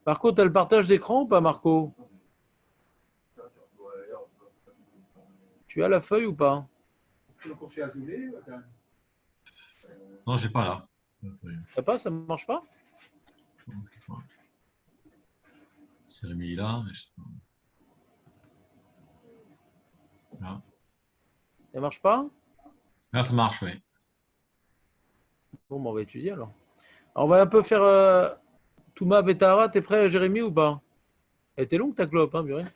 Marco, tu as le partage d'écran ou pas, Marco? Tu as la feuille ou pas? Non, j'ai pas là. Ça passe, ça ne marche pas? C'est remis là. Là. Ça marche pas? Là, ça marche, oui. Bon, on va étudier alors. On va un peu faire Touma Betara. T'es prêt, Jérémy, ou pas? Elle était longue ta clope, hein, Burin?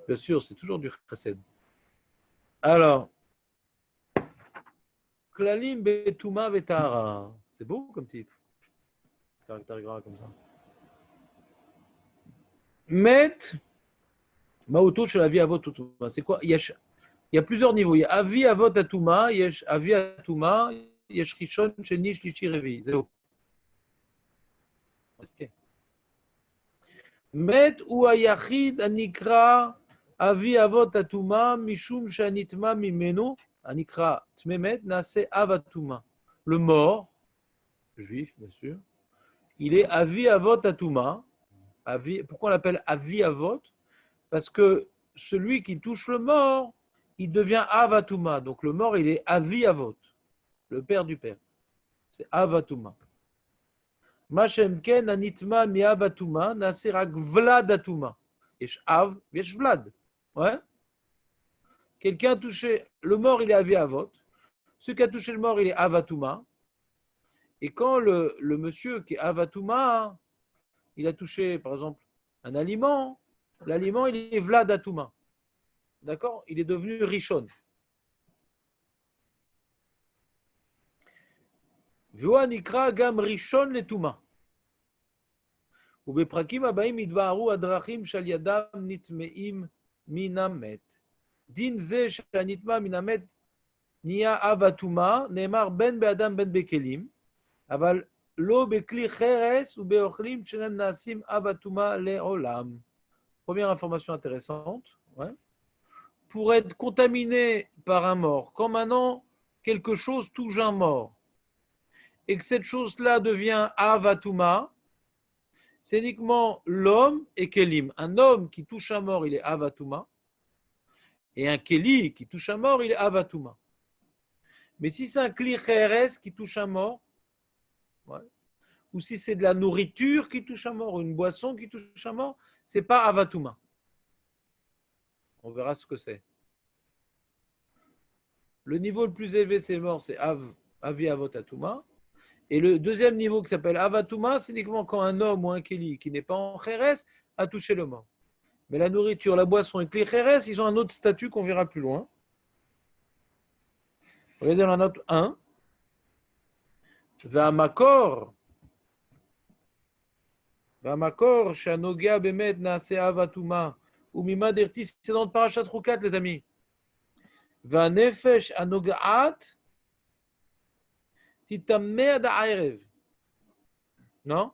Bien sûr, c'est toujours du chesed. Alors, Klalim Betuma Betara. C'est beau comme titre. Caractère gras comme ça. Met Maoto chez la vie Avot Touma. C'est quoi? Il y a plusieurs niveaux. Il y a Avi Avot Atouma, il y a Avi Atouma, il y a Shrishon Sheni Shlishi Revi. Zéro. Ok. Met ou Ayachid Anikra Avi Avot Atouma Mishum Shanitma Mimeno Anikra Tmemet Nase Avatuma. Le mort, juif bien sûr, il est Avi Avot Atouma. Pourquoi on l'appelle Avi Avot? Parce que celui qui touche le mort, il devient Avatuma. Donc le mort, il est Avi Avot, le père du père. C'est Avatuma. Mashemken Anitma mi Avatuma, Naserak Vladatuma. Yesh Av, Yesh Vlad. Ouais. Quelqu'un a touché, le mort, il est Avi Avot. Celui qui a touché le mort, il est Avatuma. Et quand le monsieur qui est Avatuma, il a touché, par exemple, un aliment, l'aliment, il est Vladatuma. D'accord? Il est devenu Rishon. Vua nikra gam Rishon letuma. ובפרקים הבאים יתבהרו הדרכים שעל ידם נטמעים מן המת. דין זה שהנטמע מן המת נהיה אב הטומאה, נאמר בין באדם בין בכלים, אבל לא בכלי חרס ובאוכלים שאינם נעשים אב הטומאה לעולם. Première information intéressante. Ouais. Pour être contaminé par un mort, quand maintenant quelque chose touche un mort, et que cette chose-là devient avatuma, c'est uniquement l'homme et kelim. Un homme qui touche un mort, il est avatuma, et un keli qui touche un mort, il est avatuma. Mais si c'est un kli cheres qui touche un mort, ouais, ou si c'est de la nourriture qui touche un mort, ou une boisson qui touche un mort, c'est pas avatuma. On verra ce que c'est. Le niveau le plus élevé, c'est le mort, c'est avi avot atuma. Et le deuxième niveau qui s'appelle avatuma, c'est uniquement quand un homme ou un keli qui n'est pas en cheres a touché le mort. Mais la nourriture, la boisson et kli cheres, ils ont un autre statut qu'on verra plus loin. Regardez dans la note 1. V'amakor shanogea bemet naase avatuma ou mima dertif, c'est dans le parashat Rukat, les amis. V'anefesh anogaat titameh ad ha'erev. Non?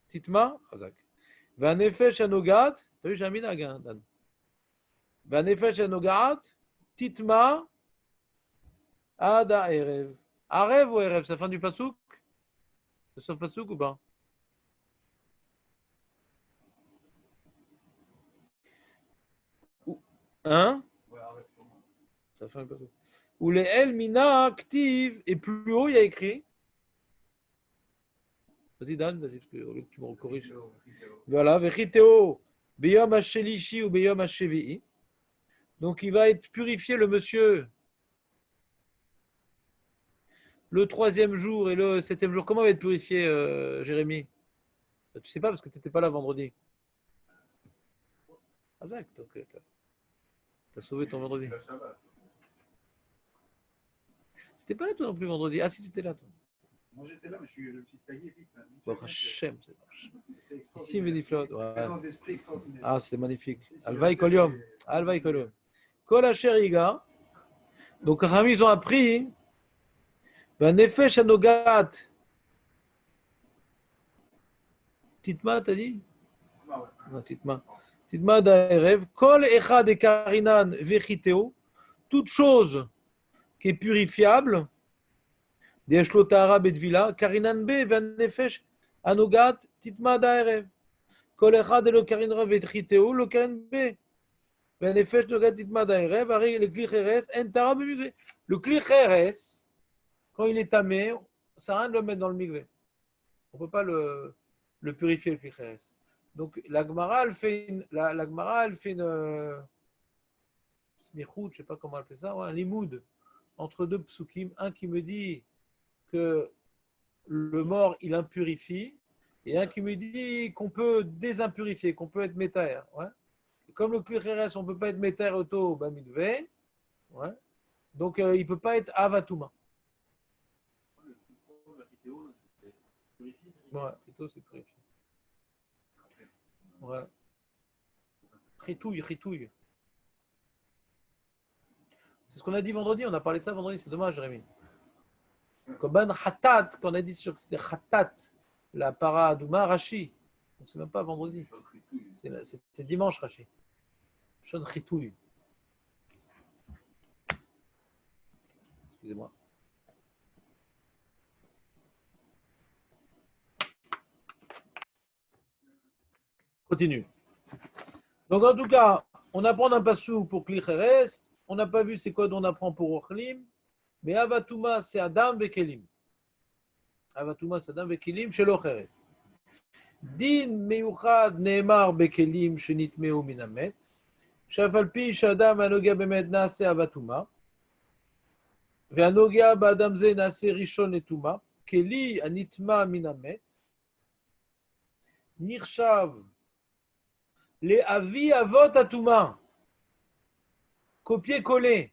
Titma? Chazak. V'anefesh anogaat, t'as vu, j'ai un minag, hein, Dan. V'anefesh anogaat titma ad ha'erev. Arev ou erev, c'est la fin du pasouk? C'est sauf pasouk ou pas? Hein? Ça fait un pasouk. Ou les El Mina active, et plus haut, il y a écrit. Vas-y, Dan, vas-y, parce que au lieu que tu me corriges. Voilà, Vechiteo, Beyom Hashelishi ou Beyom Hashevi'i. Donc, il va être purifié, le monsieur, le troisième jour et le septième jour. Comment il va être purifié, Jérémy? Tu sais pas, parce que tu n'étais pas là vendredi. Ah, Zach, donc, tu as sauvé ton vendredi. Tu n'étais pas là, toi non plus, vendredi. Ah, si, tu étais là, toi. Moi j'étais là, mais je me suis taillé vite. Bon, Hachem, c'est ici, Védiflot. Ouais. Extraordinaire. Ah, c'est magnifique. Alvaï Kolium. Alvaï Kolium. Kol Asheriga. Donc, Rami, ils ont appris. Ben, Nefesh Anogat. Titma, t'as dit? Non, Titma. Titma d'Aerev. Kol Echad et Karinan Vechiteo. toute chose qui est purifiable, des Shlotara Bedvila, Karinan B, Vanefesh, Anogat, Titma Daerev. Kol Echad Elo Karin Rav et Triteo, le Karin B. Vanefesh, Nogat, Titma Daerev, Ari, le Kli Cheres, Entara Bemigve. Le Kli Cheres, quand il est tamé, ça sert à rien de le mettre dans le migvé. On ne peut pas le purifier, le Kli Cheres. Donc, la Gemara, elle fait une smichout, je ne sais pas comment elle fait ça, un limoud entre deux psukim, un qui me dit que le mort, il impurifie, et un qui me dit qu'on peut désimpurifier, qu'on peut être métaire. Ouais. Comme le Klicheres, on ne peut pas être métaire auto bamidve, ouais. Donc il ne peut pas être avatuma. Ouais, plutôt c'est purifié. Ouais. Ritouille. C'est ce qu'on a dit vendredi, on a parlé de ça vendredi, c'est dommage, Jérémy. Comme ban Hatat, qu'on a dit sur que c'était Hatat, la para Adouma, Rashi. Donc c'est même pas vendredi. C'est dimanche, Rashi. Shon Chitouille. Excusez-moi. Continue. Donc en tout cas, on apprend un passou pour Kli Cheres. On n'a pas vu c'est quoi dont on apprend pour Ochlim. Mais Avatuma, c'est Adam Bekelim. Avatuma, c'est Adam Bekelim chez l'Ocheres. Din Meyuchad Neemar Bekelim Shenitmeu Minamet. Shafalpi Shadam Anogia Bemed Nase Avatuma. Ve'anogia Ba'adam Ze Nase Rishon Etuma. Keli Anitma Minamet. Nirshav. Les avis avot atuma. Copier-coller.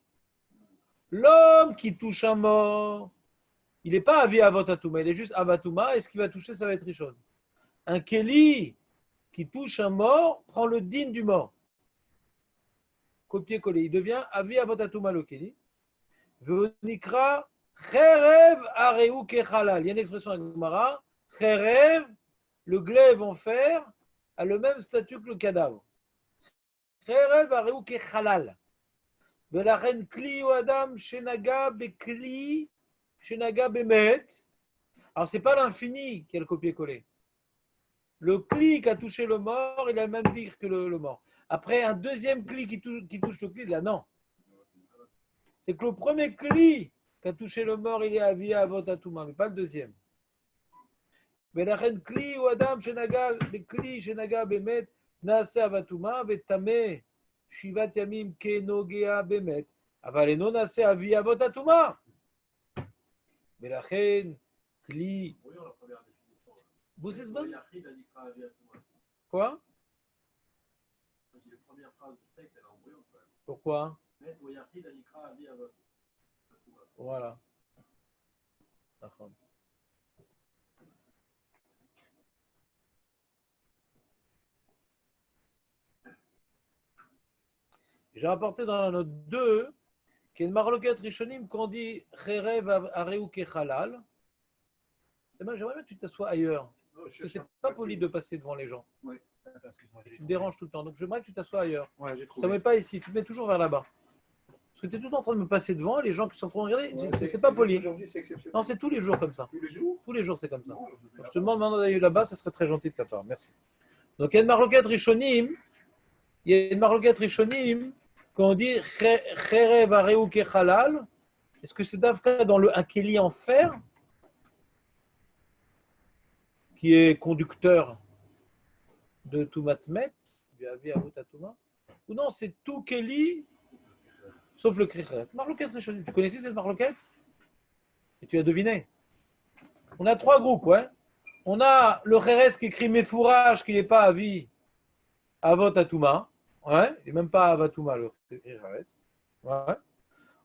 L'homme qui touche un mort, il n'est pas avi avot atuma, il est juste avatuma, et ce qu'il va toucher, ça va être rishon. Un keli qui touche un mort prend le din du mort. Copier-coller. Il devient avi avot atuma le keli. Veonikra cherev areu kechalal. Il y a une expression à Gemara. Cherev, le glaive en fer, a le même statut que le cadavre. Cherev areu kechalal. ולכן כלי הוא אדם שנגע בכלי שנגע באמת. Alors, ce n'est pas l'infini qui est le copier-coller. Le cli qui a touché le mort, il a le même vie que le mort. Après, un deuxième cli qui touche le cli, là, non. C'est que le premier cli qui a touché le mort, il est avié à votre atouma, mais pas le deuxième. ולכן כלי הוא אדם שנגע בכלי שנגע באמת, נעשה אבטומה וטמא. שיבת ימים כנוגע באמת, אבל אינו נעשה אבי אבות הטומאה. ולכן כלי... בוססבן? Quoi? Pourquoi? Voilà. J'ai rapporté dans la note 2 qu'il y a une marloquette rishonim qu'on dit Cherev areu kechalal. J'aimerais bien que tu t'assoies ailleurs. Parce que c'est pas poli de passer devant les gens. Oui. Tu me déranges tout le temps. Donc j'aimerais que tu t'assoies ailleurs. Ouais, j'ai Ça ne trouvé. met pas ici. Tu te mets toujours vers là-bas. Parce que tu es tout le temps en train de me passer devant. Les gens qui sont en train de regarder, Ouais, c'est pas poli. Aujourd'hui, c'est exceptionnel. Non, c'est tous les jours comme ça. Tous les jours. Tous les jours, c'est comme ça. Non, Donc, je te demande maintenant d'aller là-bas. Ça serait très gentil de ta part. Merci. Donc il y a une marloquette rishonim. Il y a une marloquette rishonim. Quand on dit Cherev areu kechalal, est-ce que c'est d'Afka dans un keli en fer qui est conducteur de Toumatmet, du Avi Avot Atuma, ou non, c'est tout keli sauf le Kricheret. Marloquette rishonim. Tu connaissais cette marloquette? Et tu as deviné. On a trois groupes, ouais. On a le Cheres qui écrit Mefourage, qui n'est pas Avi Avot Atuma. Ouais, il n'est même pas Avatuma, le Cheres. Ouais.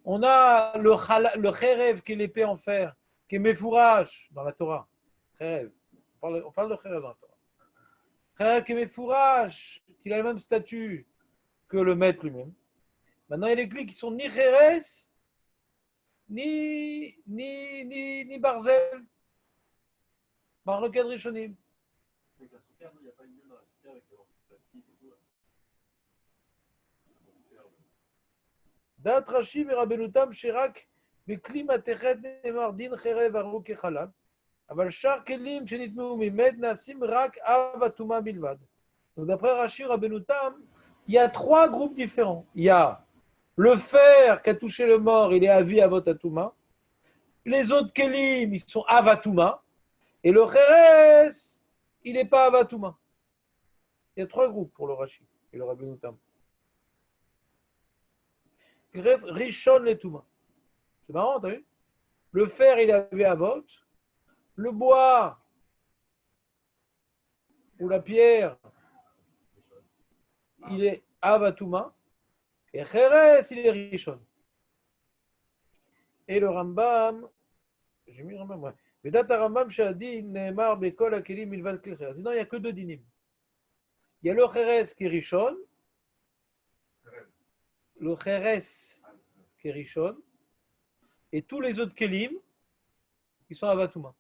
On a le Cherev qui est l'épée en fer, qui est Mefourage dans la Torah. Cherev. On parle de Cherev dans la Torah. Cherev qui est Mefourage, qui a le même statut que le maître lui-même. Maintenant, il y a les clés qui sont ni Cheres, ni Barzel. Par le cadre Rishonim. Dat Rashi verabenutam shirak bekli matechet nemar din cherev aru kechalal. Aval shar kelim shenitmeu mimed nasim rak avatuma bilvad. Donc d'après Rashi Rabenutam, il y a trois groupes différents. Il y a le fer qui a touché le mort, il est avi avotatouma. Les autres kelim, ils sont avatuma. Et le cheres, il n'est pas avatuma. Il y a trois groupes pour le Rashi et le Rabenutam. Il reste Rishon les Touma. C'est marrant, t'as vu? Le fer, il est avi avot. Le bois ou la pierre, il est avatuma. Et cheres, il est Rishon. Et le Rambam, j'ai mis le Rambam, ouais. Vedat Rambam Shadi Neemar Bekol Akelim Milvad Kli Cheres. Sinon, il n'y a que deux dinim. Il y a le Cheres qui est Rishon, le Cheres qui est Rishon, et tous les autres Kelim qui sont Avatuma.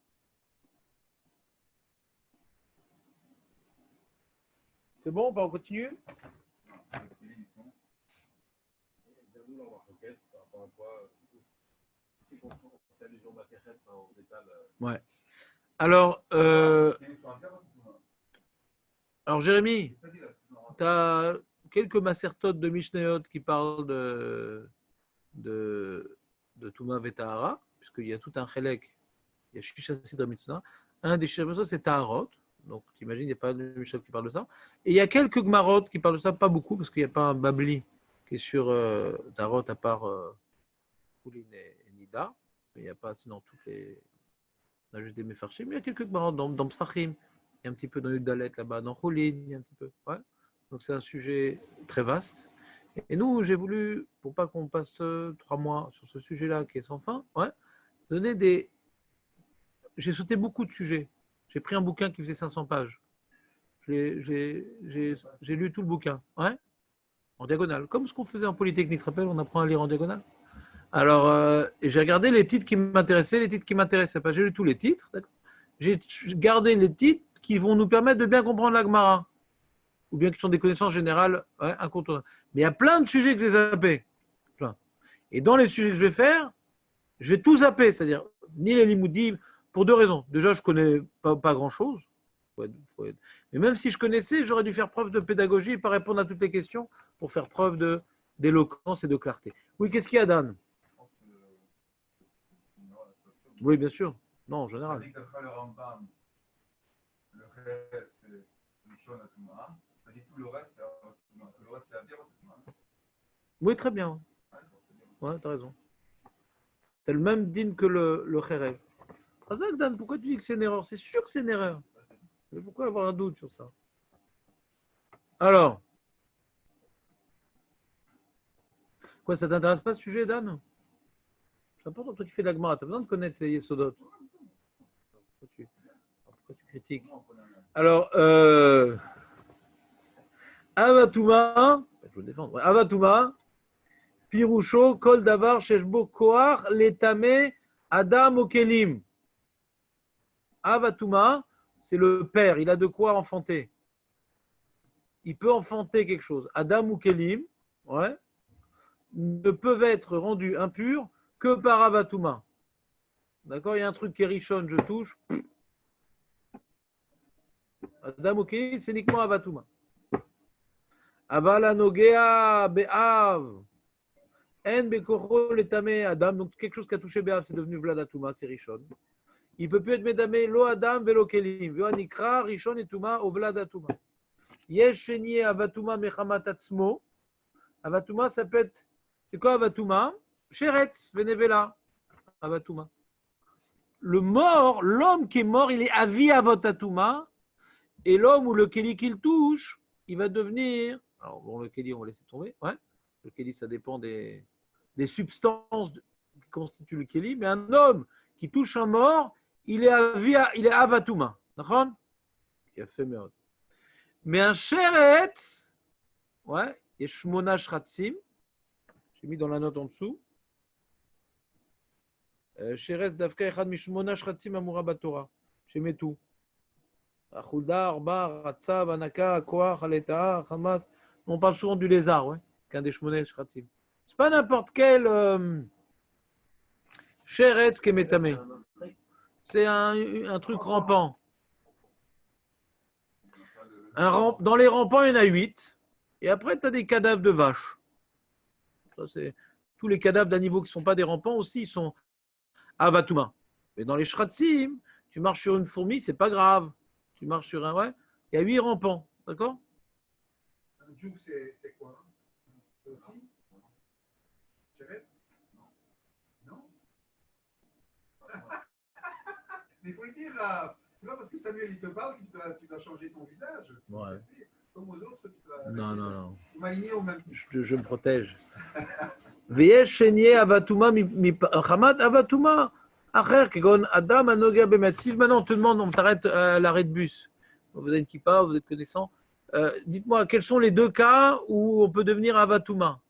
C'est bon, on continue? Ouais. Alors Jérémy, tu as quelques macertotes de Mishnayot qui parlent de Touma Vetahara, puisqu'il y a tout un chelek, il y a Shisha Sidra Mitzvah. Un des Shisha c'est Taharot, donc t'imagines, il n'y a pas de Mishnayot qui parle de ça. Et il y a quelques Gmarot qui parlent de ça, pas beaucoup, parce qu'il n'y a pas un Babli qui est sur Taharot à part Poulin et Nida. Il n'y a pas sinon toutes les. On a juste des Mefarchim, mais il y a quelques Gmarot dans Psachim. Il y a un petit peu dans Yuddalet là-bas, dans Choulin, il y a un petit peu. Ouais. Donc c'est un sujet très vaste. Et nous, j'ai voulu, pour pas qu'on passe 3 mois sur ce sujet-là qui est sans fin, ouais, donner des. J'ai sauté beaucoup de sujets. J'ai pris un bouquin qui faisait 500 pages. J'ai lu tout le bouquin, ouais, en diagonale. Comme ce qu'on faisait en Polytechnique, tu te rappelles, on apprend à lire en diagonale. Alors, j'ai regardé les titres qui m'intéressaient, les titres qui ne m'intéressaient pas. J'ai lu tous les titres, d'accord. J'ai gardé les titres qui vont nous permettre de bien comprendre la Gemara, ou bien qui sont des connaissances générales incontournables. Mais il y a plein de sujets que j'ai zappés. Plein. Et dans les sujets que je vais faire, je vais tout zapper, c'est-à-dire ni les limoudim, pour deux raisons. Déjà, je ne connais pas grand-chose. Mais même si je connaissais, j'aurais dû faire preuve de pédagogie et pas répondre à toutes les questions pour faire preuve d'éloquence et de clarté. Oui, qu'est-ce qu'il y a, Dan? Oui, bien sûr. Non, en général. Le Rambam, le reste, c'est Rishon Atuma. Ça dit tout le reste, c'est la bière Atuma. Oui, très bien. Ouais, tu as raison. C'est le même din que le Kherev. Razak, Dan, pourquoi tu dis que c'est une erreur? C'est sûr que c'est une erreur. Mais pourquoi avoir un doute sur ça? Alors, quoi, ça t'intéresse pas ce sujet, Dan? C'est important, toi qui fais de la Gemara, tu as besoin de connaître ces Yesodot. Pourquoi tu critiques? Alors, Avatuma, je vais le défendre. Ouais, Avatuma, Pirusho, Kol Davar, Sheshbo, Koar, Letame, Adam, Okelim. Avatuma, c'est le père, il a de quoi enfanter. Il peut enfanter quelque chose. Adam ou Kelim, ouais, ne peuvent être rendus impurs que par Avatuma. D'accord? Il y a un truc qui est richonne, je touche. Adam ou Kelim, c'est uniquement Avatuma. Avala Nogea Be'av. En Bekocho Letame Adam. Donc quelque chose qui a touché Be'av, c'est devenu Vladatuma, c'est richonne. Il ne peut plus être médamé lo Adam velo Kelim. V'anikra richon et Tuma o Vladatuma. Yesh sheni Avatuma mechamat atzmo. Avatuma, ça peut être. C'est quoi Avatuma? Sheretz, Venevela. Avatuma. Le mort, l'homme qui est mort, il est avi avotatuma. Et l'homme ou le Keli qu'il touche, il va devenir. Alors, bon, le Keli, on va laisser tomber. Ouais. Le Keli, ça dépend des substances qui constituent le Keli. Mais un homme qui touche un mort, il est avatuma. D'accord? Il a fait merde. Mais un sheretz, ouais, il y a shmona shratzim. J'ai mis dans la note en dessous. Sheretz davka echad mishmona shratzim amura batora. J'ai mis tout. Achouda, Orba, Ratsav, Anaka, Koach, Aleta, Hamas. On parle souvent du lézard, ouais, qu'un des shmona shratzim. C'est pas n'importe quel sheretz qui est métamé. C'est un truc rampant. Dans les rampants, il y en a 8. Et après, tu as des cadavres de vaches. Ça, c'est... Tous les cadavres d'animaux qui ne sont pas des rampants aussi, ils sont avatuma. Mais dans les shratzim, tu marches sur une fourmi, c'est pas grave. Tu marches sur un... Ouais, il y a 8 rampants. D'accord? Un joug, c'est quoi? C'est aussi Sheretz? Non. Mais il faut le dire là. C'est pas parce que Samuel il te parle que tu dois changer ton visage. Ouais. Comme aux autres, tu dois. Non. Tu m'as aligné au même titre. Je me protège. Veyesh shenie avatuma hamad avatuma. Acher kegon adam anoga bematziv. Maintenant, on te demande, on t'arrête à l'arrêt de bus. Vous êtes kippa, vous êtes connaissant. Dites-moi, quels sont les 2 cas où on peut devenir avatuma?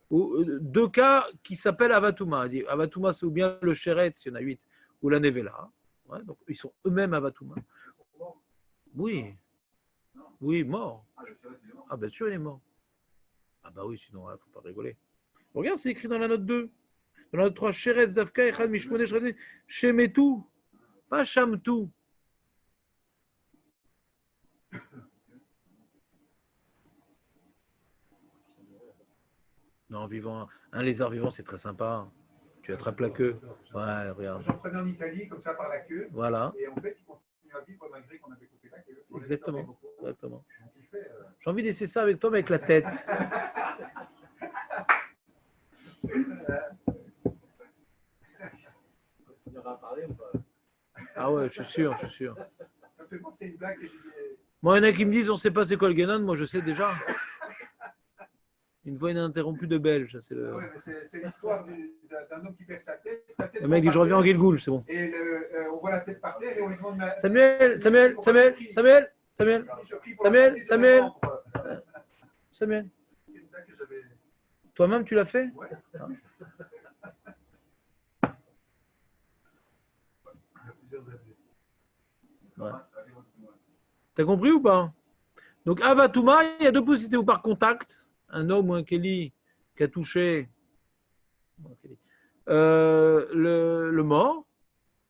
Ou 2 cas qui s'appellent avatuma. Avatuma, c'est ou bien le sheretz, il y en a 8, ou la nevela. Ouais, donc ils sont eux-mêmes avatuma. Oui. Oui, mort. Ah, bien sûr, il est mort. Ah, bah oui, sinon, il ne faut pas rigoler. Regarde, c'est écrit dans la note 2. Dans la note 3, sheretz, dafka, echad, mishmone, shredet, shemetu, pas shamtu. Non, vivant. Un lézard vivant, c'est très sympa. Tu attrapes la queue. Ouais, regarde. J'en prenais en Italie, comme ça, par la queue. Voilà. Et en fait, il continue à vivre malgré qu'on avait coupé la queue. Exactement. Exactement. Donc, il fait, J'ai envie d'essayer ça avec toi, mais avec la tête. Ah ouais, je suis sûr. Ça me fait penser à une blague que j'ai dit. Moi, il y en a qui me disent, on ne sait pas c'est quoi le Guénon. Moi, je sais déjà. Une voix ininterrompue de Belge. C'est le... Ouais, mais c'est l'histoire d'un homme qui perd sa tête. Le mec dit, je reviens en Guilgoul, c'est bon. Et on voit la tête par terre et on lui demande. Samuel. Toi-même, tu l'as fait? Ouais. Ouais. T'as compris ou pas? Donc, avatuma, il y a 2 possibilités. Ou par contact, un homme ou un Kelly qui a touché le mort.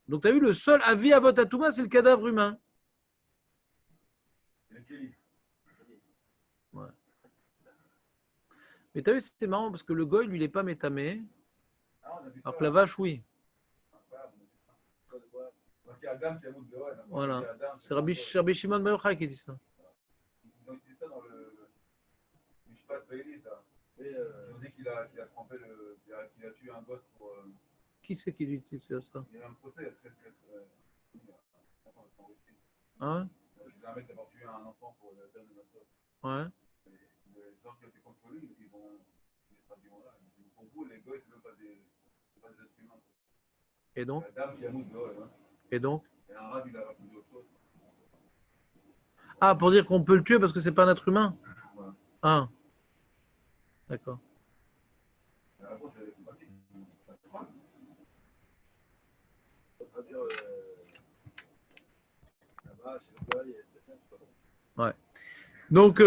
Donc, tu as vu, le seul avis avotatuma, c'est le cadavre humain. Ouais. Mais tu as vu, c'est marrant parce que le goy, lui, il n'est pas métamé. Alors que la vache, oui. Voilà. C'est Rabbi Shimon Bar Yochai qui dit ça. Ils ont utilisé ça dans le Mishpat Beilit. Ils ont dit qu'il a trempé qu'il a tué un gosse pour. Qui c'est qui utilise ça? Il y a eu un procès très. Hein? Il a un mec qui a tué un enfant pour le terme de notre. Ouais. Les gens qui ont été contre lui, ils vont. Pour vous, les gosses, ce ne sont pas des êtres humains. Et donc? La dame qui a mouillé dehors. Et donc? Et un rab, il a raconté autre chose. Ah, pour dire qu'on peut le tuer parce que c'est pas un être humain? Voilà. Ah. D'accord. Ouais. Donc,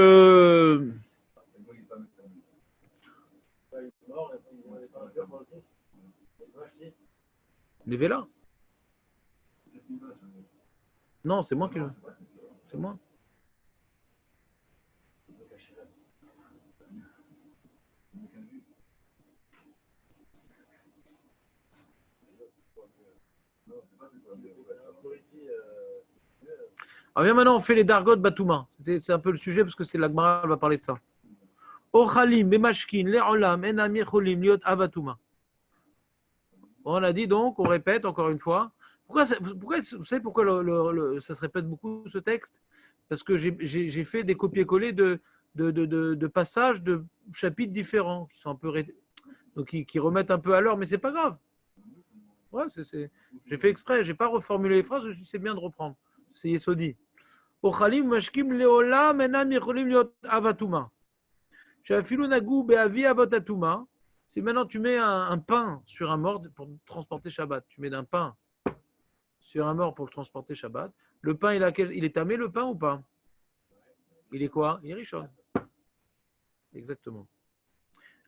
levez là. Non, c'est moi qui le. C'est moi. Alors, viens maintenant, on fait les Dargot Batouma. C'est un peu le sujet parce que c'est l'Agmara, elle va parler de ça. Ochalim, Bemashkin, Le'olam, Enam Yecholim, Liot Avatuma. On a dit donc, on répète encore une fois. Pourquoi vous savez pourquoi ça se répète beaucoup ce texte? Parce que j'ai fait des copier-coller de passages de chapitres différents qui sont un peu donc qui remettent un peu à l'heure, mais c'est pas grave. Ouais, j'ai fait exprès, j'ai pas reformulé les phrases, je dis c'est bien de reprendre. C'est Yesodi. Ochalim mashkim leolam enam yecholim liot avatuma. Shafilu nagu beavi avatatuma. Si maintenant tu mets un pain sur un mort pour transporter Shabbat, tu mets un pain sur un mort pour le transporter Shabbat, le pain il est tamé le pain ou pas? Il est quoi? Il est richon. Exactement.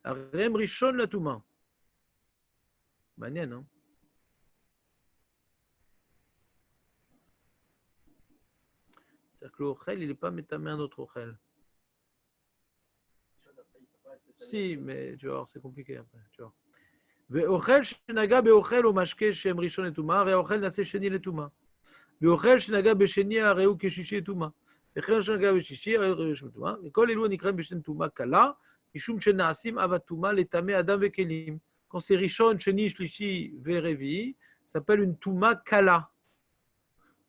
Arem Rishon la Touma. מעניין, non? C'est-à-dire que l'Ochel, il n'est pas métamé un autre Ochel. Si, mais tu vois, c'est compliqué après. Tu vois. ואוכל שנגע באוכל או משקה שהם ראשון לטומאה, הרי האוכל נעשה שני לטומאה. ואוכל שנגע בשני, הרי הוא כשישי לטומאה. וכן שנגע בשישי, הרי הוא ראשון לטומאה. וכל אלו נקראים בשם טומאה קלה, משום שנעשים אב הטומאה לטמא אדם וכלים. Quand c'est ראשון, שני, שלישי ורביעי, ça s'appelle une טומאה קלה.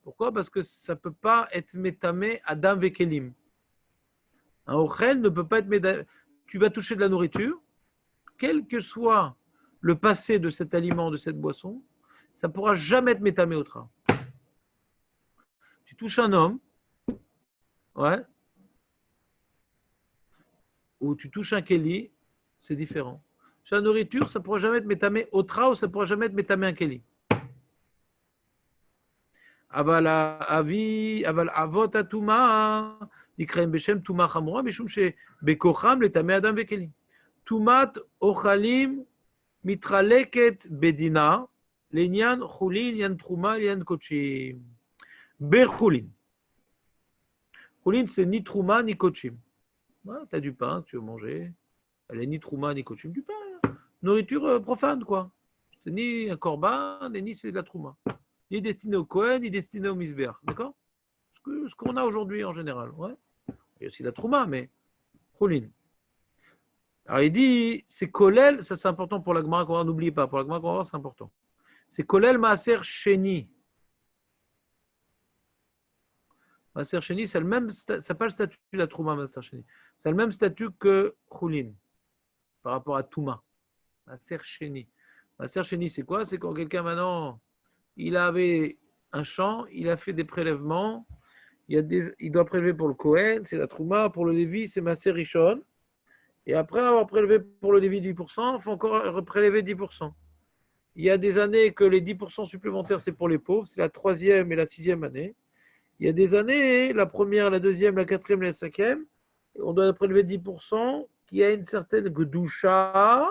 Pourquoi? Parce que ça ne peut pas être métamé Adam Vekelim. Un ochel ne peut pas être métamé. Tu vas toucher de la nourriture, quel que soit le passé de cet aliment, de cette boisson, ça ne pourra jamais être métamé au train. Tu touches un homme, ouais, ou tu touches un keli, c'est différent. Sur la nourriture, ça ne pourra jamais être métamé au train ou ça ne pourra jamais être métamé un keli. אבל אבות הטומאה נקראים בשם טומאה חמורה, משום שבכוחם לטמא אדם וכלים. טומאת אוכלים מתחלקת בדינה לעניין חולין, לעניין תרומה, לעניין קודשים. בחולין. חולין, c'est ni trouma ni kochim. Tu as du pain que tu veux manger, elle est ni trouma ni kochim, du pain. Nourriture profane, quoi. C'est ni un korban, ni c'est de la trouma. Ni destiné au Kohen, ni destiné au Misbéach. D'accord? Ce qu'on a aujourd'hui en général. Ouais. Il y a aussi la Trouma, mais Choulin. Alors il dit, c'est Kolel, ça c'est important pour la Gemara qu'on va, n'oubliez pas, pour la Gemara qu'on va voir, c'est important. C'est Kolel Maaser Sheni. Maaser Sheni, c'est le même, c'est pas le statut de la Trouma, Maaser Sheni. C'est le même statut que Choulin, par rapport à Touma. Maaser Sheni. Maaser Sheni, c'est quoi? C'est quand quelqu'un maintenant. Il avait un champ, il a fait des prélèvements, il doit prélever pour le Kohen, c'est la Trouma, pour le Lévi, c'est Maaser Rishon. Et après avoir prélevé pour le Lévi 10%, il faut encore prélever 10%. Il y a des années que les 10% supplémentaires, c'est pour les pauvres, c'est la 3e et la 6e année. Il y a des années, la première, la 2e, la 4e, la 5e, on doit prélever 10% qui a une certaine Gdusha.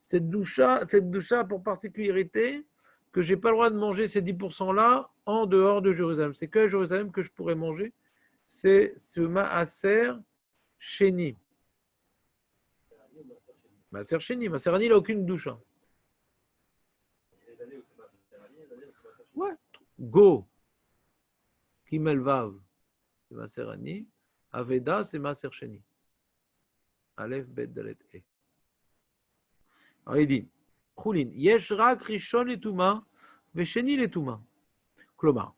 Cette doucha pour particularité, que je n'ai pas le droit de manger ces 10%-là en dehors de Jérusalem. C'est que à Jérusalem que je pourrais manger. C'est ce Maaser Sheni. Maaser Sheni. Maaser Ani, il n'a aucune doucha. Ouais. Go. Kimel Vav, c'est Maaser Ani. Aveda, c'est Maaser Sheni. Aleph, Bet, Dalet, E. Alors il dit, Choulin, Yesh rak rishon letuma, vesheni letuma. Klomar,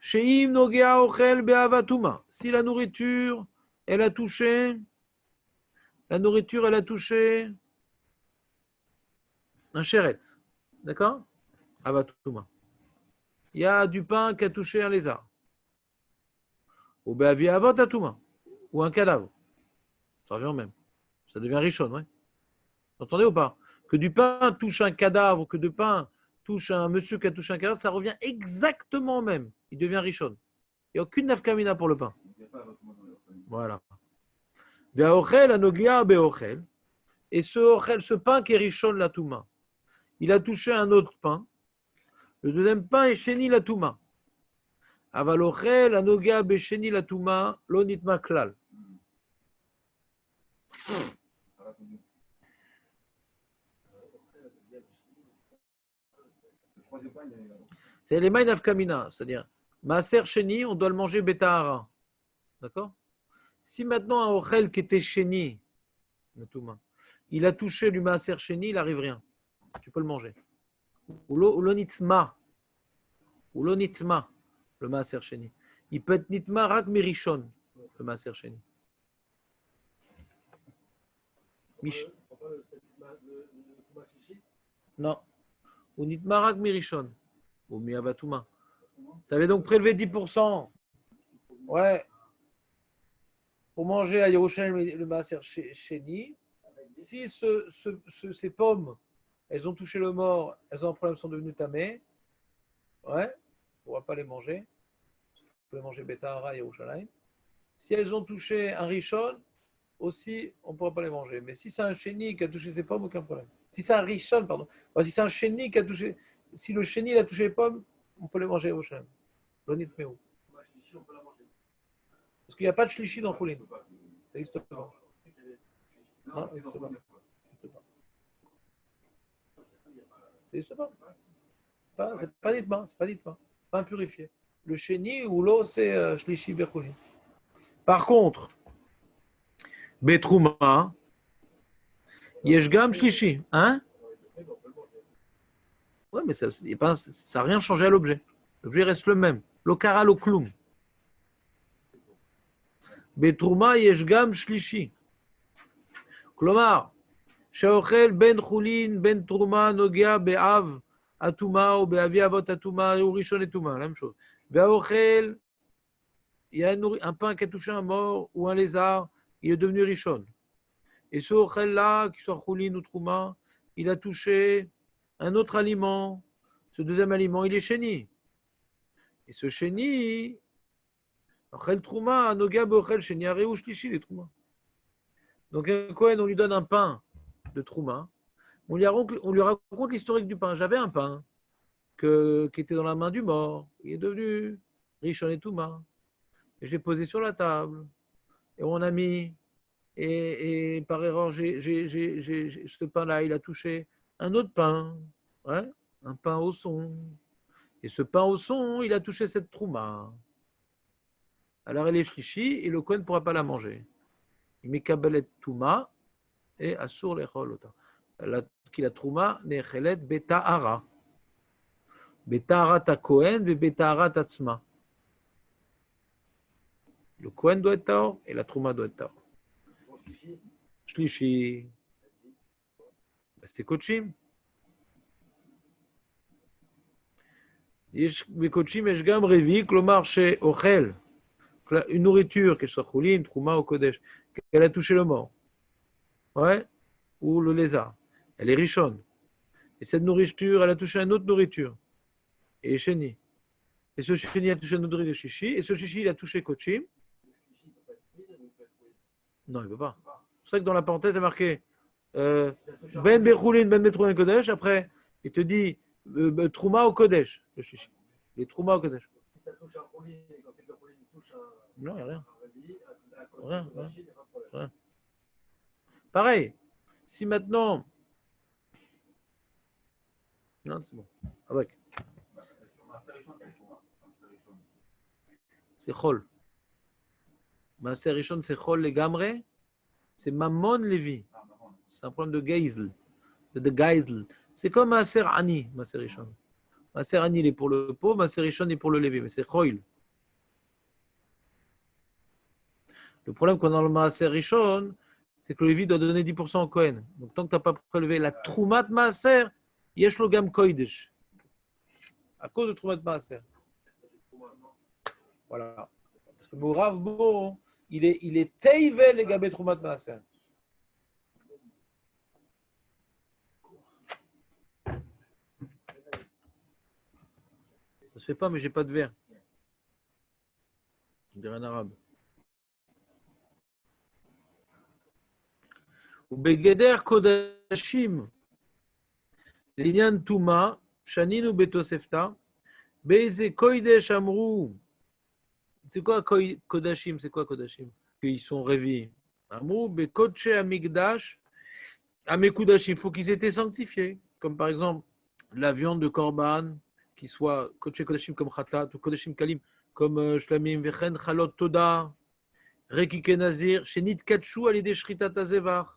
sheim nogea ochel be'avatuma. Si la nourriture, elle a touché un chéret, d'accord? Avatuma. Il y a du pain qui a touché un lézard. Ou be'avi avatatuma. Ou un cadavre. Ça revient au même. Ça devient rishon, ouais. Vous entendez ou pas? Que du pain touche un cadavre, que du pain touche un monsieur qui a touché un cadavre, ça revient exactement au même. Il devient rishon. Il n'y a aucune nafkamina pour le pain. Voilà. Et ce pain qui est rishon la touma, il a touché un autre pain. Le deuxième pain est sheni la touma. Aval ochel anogia be sheni la touma lo nitma klal. C'est les maïn afkamina, c'est-à-dire maaser sheni, on doit le manger betahara. D'accord? Si maintenant un ochel qui était sheni, il a touché du maaser sheni, il n'arrive rien. Tu peux le manger. Ou l'onitma, le maaser sheni. Il peut être nitma rak merishon, le maaser sheni. Non. Ou nitma rak merishon. Ou miavatuma. Tu avais donc prélevé 10%. Ouais. Pour manger à Yerushalayim le maaser sheni. Si ces pommes, elles ont touché le mort, elles ont un problème, sont devenues tamées. Ouais. On ne pourra pas les manger. On peut les manger betahara à Yerushalayim. Si elles ont touché un rishon, aussi, on ne pourra pas les manger. Mais si c'est un chéni qui a touché ses pommes, aucun problème. Si c'est un rishon, pardon. Enfin, si c'est un chéni qui a touché. Si le chéni il a touché les pommes, on peut les manger au chem. L'onit méo. Parce qu'il n'y a pas de shlishi dans Choulin. Ça n'existe pas. Non, Non, c'est dans ça va. le Ça n'existe pas. C'est pas ditma, c'est pas ditma. Pas impurifié. Le chéni ou l'eau, c'est shlishi berchoulin. Par contre, betrouma, yeshgam shlishi. Hein? Ouais, mais ça n'a rien changé à l'objet. L'objet reste le même. L'okara l'okloum. Betrouma yeshgam shlishi. כלומר, שהאוכל בין חולין, בין תרומה, נוגע באב הטומאה או באבי אבות הטומאה, הוא ראשון לטומאה, la même chose. והאוכל, il y a un pain qui a touché un mort ou un lézard, il est devenu rishon. Et ce aokhel-là, qu'il soit choulin ou trouma, il a touché un autre aliment. Ce deuxième aliment, il est chéni. Et ce chéni, aokhel trouma, noga beokhel chéni, areu shlishi les trouma. Donc, un Kohen, on lui donne un pain de trouma. On lui raconte l'historique du pain. J'avais un pain qui était dans la main du mort. Il est devenu rishon et touma. Et je l'ai posé sur la table. Et on a mis. Et par erreur, ce pain-là, il a touché un autre pain. Ouais, un pain au son. Et ce pain au son, il a touché cette trouma. Alors elle est shlishi et le Kohen ne pourra pas la manger. Il met kabelet touma et assur lechol ota. Qui la trouma nechelet betahara. Betahara ta Kohen et betahara ta tzma. Le Kohen doit être tahor et la trouma doit être tahor. Shlishi. C'est kochim. Kochim יש גם רביעי, כלומר שאוכל une nourriture, qu'elle soit choulin, trouma ou kodesh, qu'elle a touché le mort, ouais, ou le lézard, elle est richonne. Et cette nourriture, elle a touché une autre nourriture, et chéni. Et ce chéni a touché une autre nourriture, chichi, et ce chichi, il a touché kochim. Non, il ne peut pas. C'est pour ça que dans la parenthèse, il est marqué ben bechoulin, ben betrouma kodesh. Après, il te dit trouma au kodesh, le chichi. Les trouma au kodesh. Non, il n'y a rien. Rien. Pareil, si maintenant. Non, c'est bon. Avec. C'est chol. Maaser Rishon, c'est chol les gamre. C'est Mammon Levi. C'est un problème de geisel. De geisel. C'est comme Maaser Ani, Maaser Rishon. Maaser Ani, il est pour le pauvre, Maaser Rishon est pour le Lévi. Mais c'est chol. Le problème qu'on a dans le Maaser Rishon, c'est que le Lévi doit donner 10% au Kohen. Donc tant que tu n'as pas prélevé la Troumat Maaser, Yesh lo gam koidesh. À cause de Troumat Maaser. Voilà. Parce que Mourav Bo, il est Teivel les gabé Troumat Maaser. Ça se fait pas, mais j'ai pas de verre. Je dirais en arabe. ובגדר קודשים לעניין טומאה, שנינו בתוספתא, באיזה קודש אמרו, c'est quoi קודשים? C'est quoi קודשים? Qu'ils sont réveillés. אמרו בקודשי המקדש, המקודשים, il faut qu'ils étaient sanctifiés. Comme par exemple, la viande de korban, qui soit קודשי קודשים comme khatat, ou קודשים kalim comme shlamim, וכן חלות תודה, רקיקי נזיר, שנתקדשו על ידי שחיטת הזבח.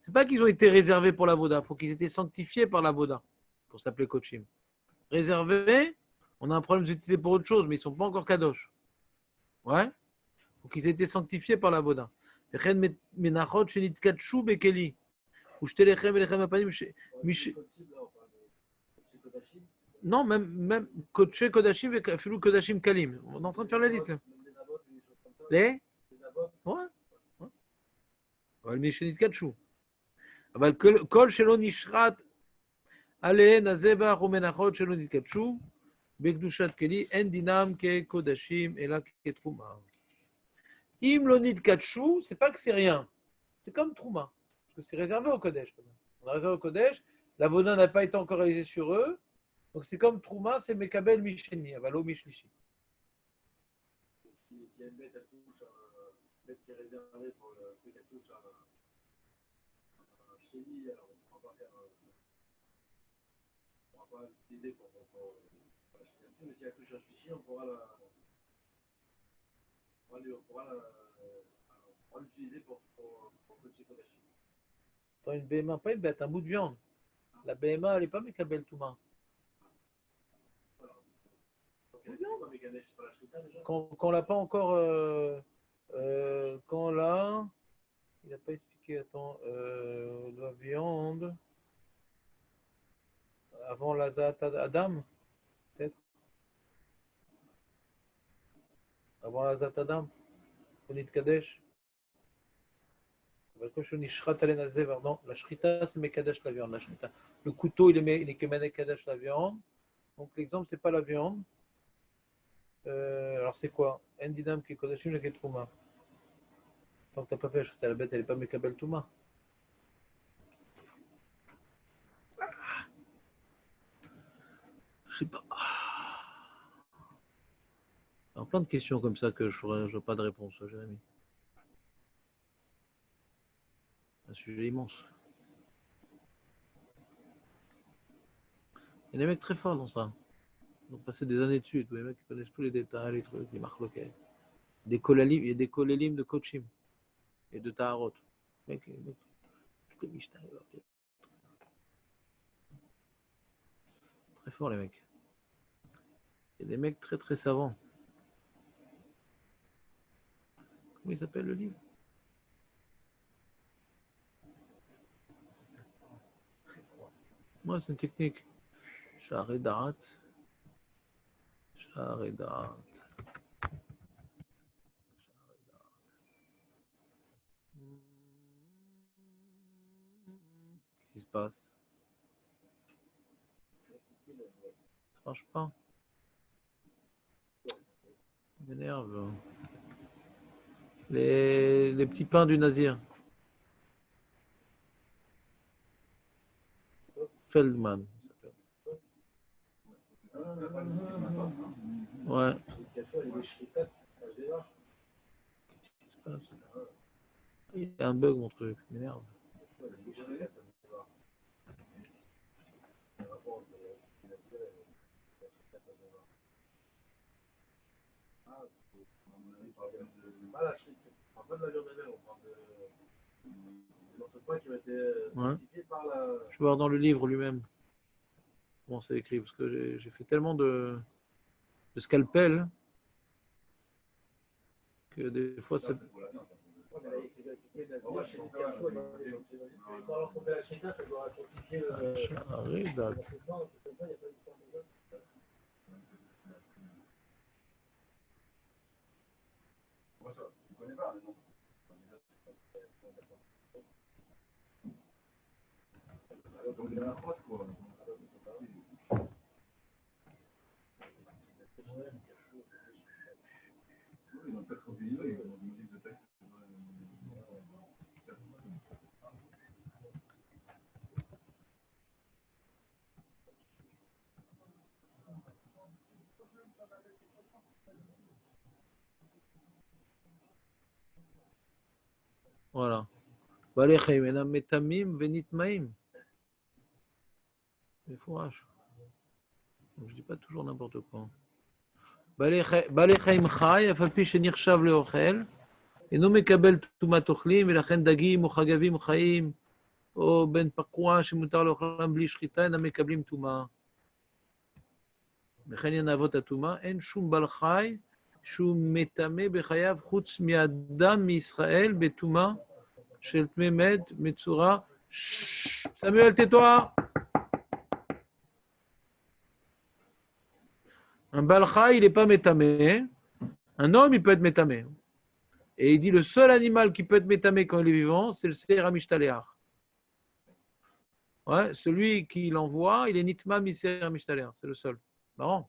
C'est pas qu'ils ont été réservés pour la voda, il faut qu'ils étaient sanctifiés par la voda, pour s'appeler kochim. Réservés, on a un problème d'utilité pour autre chose, mais ils ne sont pas encore kadosh. Ouais, il faut qu'ils aient été sanctifiés par la voda. Non, même koché kodashim et filou kodashim kalim. On est en train de faire la liste là. Les ouais. Ouais, mais chez Nitkatshu. אבל כל שלא נשחט עליהן הזבח ומנחות שלא נתקדשו בקדושת כלי, אין דינם כקודשים אלא כתרומה. אם לא נתקדשו, c'est pas que c'est rien. C'est comme Trouma, parce que c'est réservé au Kodesh. Quand même. On a réservé au Kodesh, la Voda n'a pas été encore réalisée sur eux, donc c'est comme Trouma, c'est Mekabel Misheni, Avalo Mishlishi. Si une bête, elle touche un bête qui est réservé pour le truc, elle touche un chéni, alors on ne pourra pas faire. On ne pourra pas l'utiliser pour acheter un truc, mais si elle touche un chichi, on pourra l'utiliser pour le petit Kodashi. Dans une BMA, pas une bête, un bout de viande. La BMA, elle n'est pas Mekabel Touma. Quand on l'a pas encore. Quand là. Il n'a pas expliqué, attends. La viande. Avant la Zat Adam, peut-être. Avant la Zat Adam. Onit Kadesh. Non, la shrita, c'est Mekadesh la viande. La shrita. Le couteau, il est que Mekadesh la viande. Donc l'exemple, c'est pas la viande. Alors c'est quoi? Endidam qui est Kodashim, la Ketrouma. Tant que t'as pas fait la shrita, la bête, elle n'est pas Mekabel Touma. Je sais pas. Il y a plein de questions comme ça que je n'aurai pas de réponse, Jérémy. Un sujet immense. Il y a des mecs très forts dans ça. Ils ont passé des années dessus. Tous les mecs qui connaissent tous les détails, les trucs, les marques locales. Il y a des kolélim de coachim et de taharot. Mec, très fort les mecs. Il y a des mecs très très savants. Comment il s'appelle le livre? Moi, c'est une technique. Sharedarat. Sharedarat. Qu'est-ce qui se passe? Ça marche pas. Ça m'énerve. Les petits pains du Nazir. Feldman. Ouais. Qu'est-ce qui se passe? Il y a un bug, mon truc. Ça m'énerve. On parle pas de la viande elle-même, on parle de l'entrepoids qui va être certifié par la. Je vais voir dans le livre lui-même comment c'est écrit, parce que j'ai fait tellement de scalpel que des fois c'est. Voilà. Balechim enam metamim venitmaim. Il faut H. Je dis pas toujours n'importe quoi. Balechim chai, afal pi shenirshav leochel, אינו מקבל טומאת אוכלים, ולכן דגים או חגבים חיים, או בן פקוע שמותר לאוכלם בלי שחיטה, אינם מקבלים טומאה. וכן עניין אבות הטומאה, אין שום בעל חי שהוא מטמא בחייו חוץ מאדם מישראל בטומאה של טמא מת מצורע. סמואל, tais-toi. Un בעל חי, il n'est pas métamé. Un homme, il peut être métamé. Et il dit le seul animal qui peut être métamé quand il est vivant, c'est le Seir HaMishtaléach. Ouais, celui qui l'envoie, il est Nitma mi Seir HaMishtaléach. C'est le seul. Marrant.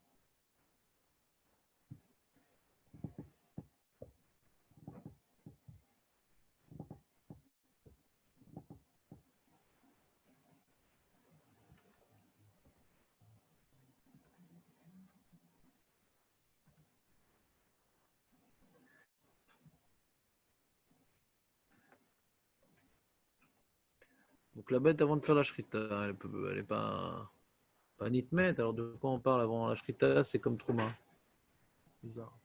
Donc la bête avant de faire la shrita, elle n'est pas nitmet. Alors de quoi on parle avant la shrita? C'est comme trouma. Bizarre.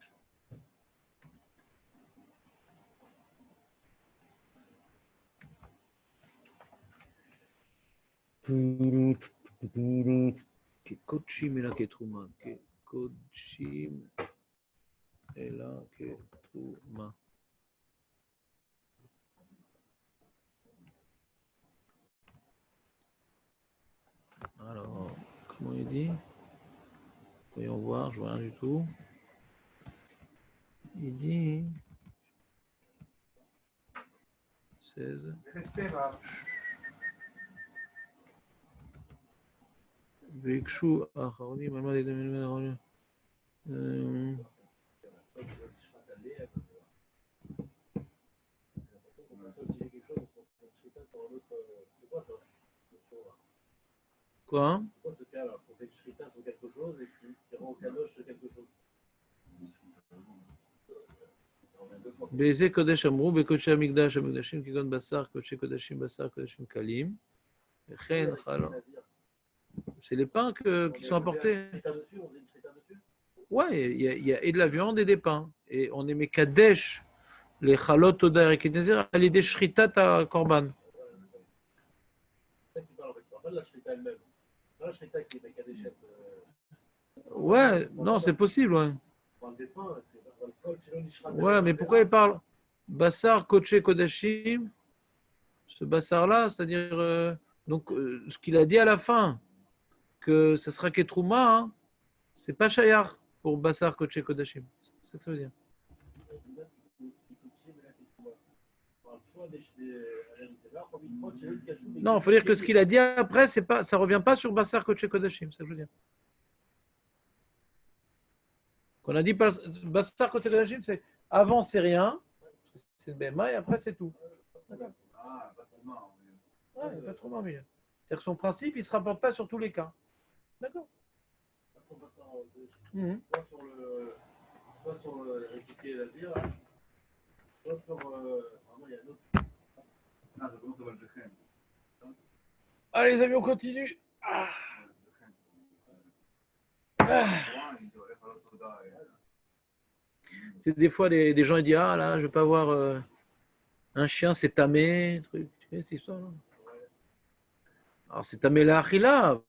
Kekochim et la ketrouma. Kekochim et la ketrouma. Alors, comment il dit? Voyons voir, je vois rien du tout. Il dit 16. Restez là. Vekshu Acharonim, Alma des Domaines. Quoi? Pourquoi ce cas-là? Pour faire shrita sur quelque chose et qui rend kadosh sur quelque chose. Baiser Kodesh Amrou, Bekodesh Amigdash, Amigdashim, Kigon Bassar, Kodesh Kodashim, Bassar, Kodashim Kalim. Chen, Chala. C'est les pains qui sont apportés. Ouais, il y a et de la viande et des pains. Et on émet Kadesh, les Chalot, Toda et Ketnezir, à l'idée Shritat à Korban. C'est ça qui parle avec toi. Pas de la shrita elle-même. Pas la shrita qui est avec Kadeshet. Ouais, non, c'est possible, ouais. On parle des pains, c'est dans le col, c'est l'Ishrat. Ouais, mais pourquoi il parle Bassar, Kodesh Kodashim? Ce Bassar-là, c'est-à-dire, ce qu'il a dit à la fin, que ça sera Ketrouma, hein, c'est pas Shayar pour Bassar, Kodesh Kodashim. C'est ça que ça veut dire. Non, il faut dire que ce qu'il a dit après, c'est pas, ça ne revient pas sur Bassar, Kodesh Kodashim, c'est ça que je veux dire. Qu'on a dit Bassar, Kodesh Kodashim, c'est avant c'est rien, c'est le BMA, et après c'est tout. D'accord. Ah, pas trop mal. Ouais, il n'y a pas trop mal, mais c'est-à-dire que son principe, il ne se rapporte pas sur tous les cas. D'accord. Soit sur le récupérer la dire, soit sur vraiment il y a d'autres. Ah, c'est bon, ça va le décret. Allez les amis, on continue. C'est des fois des gens ils disent ah là je vais pas avoir un chien c'est tamé truc. Tu sais cette histoire là. Alors c'est tamé la achila,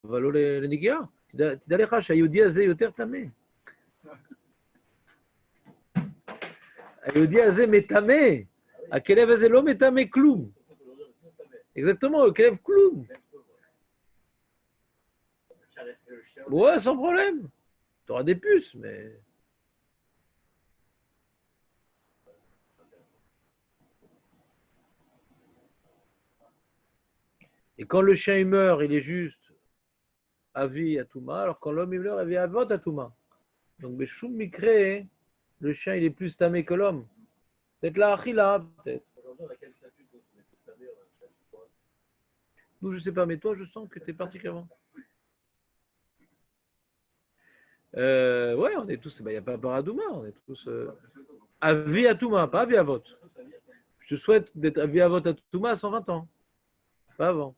valo le nigia. תדע לך שהיהודי הזה יותר טמא. היהודי הזה מטמא. הכלב הזה לא מטמא כלום. Exactement, le כלב כלום. Ouais, sans problème. Tu auras des puces, mais... Et quand le chien il meurt, il est juste avi à Touma, alors quand l'homme il meurt, il est avot à Touma. Donc, Beshoum Mikre, le chien il est plus tamé que l'homme. Peut-être la achila, peut-être. Nous, je sais pas, mais toi, je sens que tu es particulièrement. Ouais, on est tous, il n'y a pas Baradouma, on est tous avi à Touma, pas avi à Avot. Je te souhaite d'être avi à Avot à Touma à 120 ans, pas avant.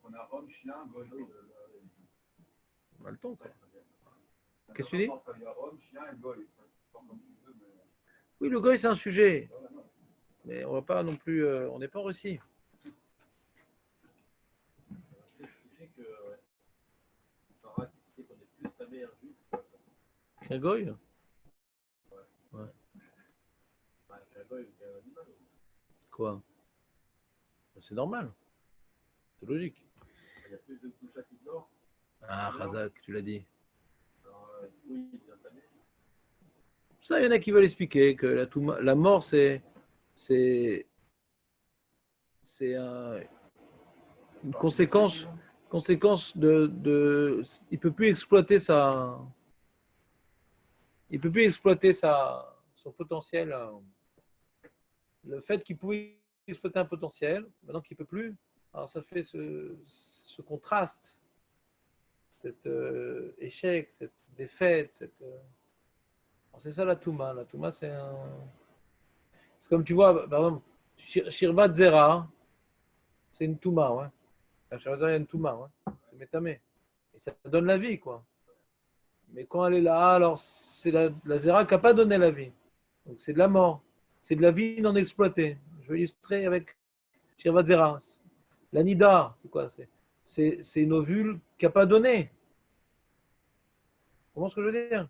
On a homme, chien, goy. On a le temps, quoi. Qu'est-ce que tu dis? Il y a homme, chien et goy. Oui, le goy, c'est un sujet. Mais on va pas non plus, on n'est pas en Russie. Un goy? Ouais. Quoi? C'est normal. C'est logique. Il y a plus de coucha qui sort. Ah, Khazak, tu l'as dit. Oui, il vient tamé. Ça, il y en a qui veulent expliquer que la mort, c'est une conséquence de il peut plus exploiter son potentiel. Le fait qu'il pouvait exploiter un potentiel, maintenant qu'il peut plus, alors ça fait ce contraste, cet échec, cette défaite, c'est ça la Touma. La Touma, c'est comme tu vois, par exemple, Shirvat Zera, c'est une touma, ouais. La Shabbat, il y a une touma, ouais. C'est métamé. Et ça donne la vie, quoi. Mais quand elle est là, alors c'est la zéra qui n'a pas donné la vie. Donc c'est de la mort. C'est de la vie non exploitée. Je vais illustrer avec Shirvat Zera. La nida, c'est quoi? C'est une ovule qui n'a pas donné. Comment est-ce que je veux dire?